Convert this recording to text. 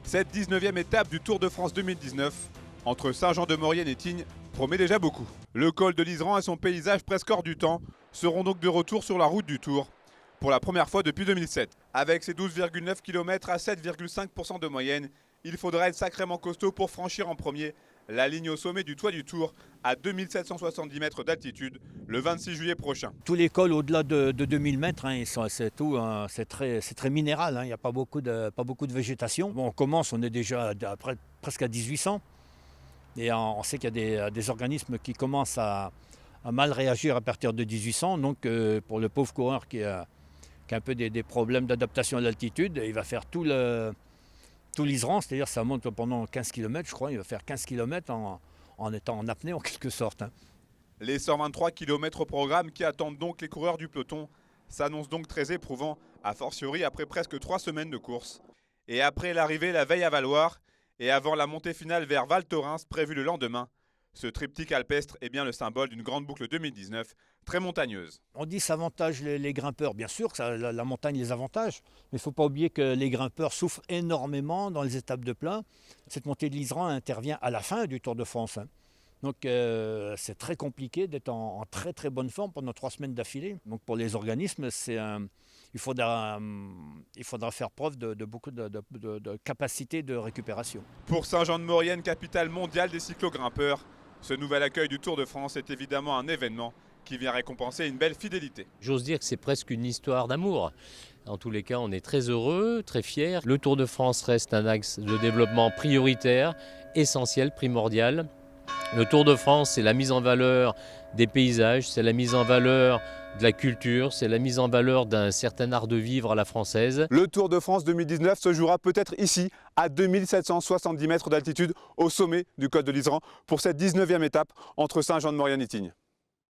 Cette 19e étape du Tour de France 2019, entre Saint-Jean-de-Maurienne et Tignes, promet déjà beaucoup. Le col de l'Iseran et son paysage presque hors du temps seront donc de retour sur la route du Tour, pour la première fois depuis 2007. Avec ses 12,9 km à 7,5% de moyenne, il faudra être sacrément costaud pour franchir en premier la ligne au sommet du toit du Tour à 2770 mètres d'altitude le 26 juillet prochain. Tous les cols au-delà de 2000 mètres, c'est très minéral, il n'y a pas beaucoup de végétation. Bon, on commence, on est déjà presque à 1800 et on sait qu'il y a des organismes qui commencent à mal réagir à partir de 1800. Donc pour le pauvre coureur qui a un peu des problèmes d'adaptation à l'altitude, il va faire tout l'Iseran, c'est-à-dire ça monte pendant 15 km, je crois, il va faire 15 km en étant en apnée en quelque sorte. Les 123 km au programme qui attendent donc les coureurs du peloton s'annoncent donc très éprouvants, a fortiori après presque 3 semaines de course. Et après l'arrivée la veille à Valloire et avant la montée finale vers Val Thorens prévue le lendemain, ce triptyque alpestre est bien le symbole d'une grande boucle 2019 très montagneuse. On dit que ça avantage les grimpeurs, bien sûr que la montagne les avantage, mais il ne faut pas oublier que les grimpeurs souffrent énormément dans les étapes de plat. Cette montée de l'Iseran intervient à la fin du Tour de France. Donc c'est très compliqué d'être en très très bonne forme pendant 3 semaines d'affilée. Donc pour les organismes, il faudra faire preuve de beaucoup de capacité de récupération. Pour Saint-Jean-de-Maurienne, capitale mondiale des cyclogrimpeurs, ce nouvel accueil du Tour de France est évidemment un événement qui vient récompenser une belle fidélité. J'ose dire que c'est presque une histoire d'amour. En tous les cas, on est très heureux, très fiers. Le Tour de France reste un axe de développement prioritaire, essentiel, primordial. Le Tour de France, c'est la mise en valeur des paysages, c'est la mise en valeur de la culture, c'est la mise en valeur d'un certain art de vivre à la française. Le Tour de France 2019 se jouera peut-être ici, à 2770 mètres d'altitude, au sommet du col de l'Iseran, pour cette 19e étape entre Saint-Jean-de-Maurienne et Tignes.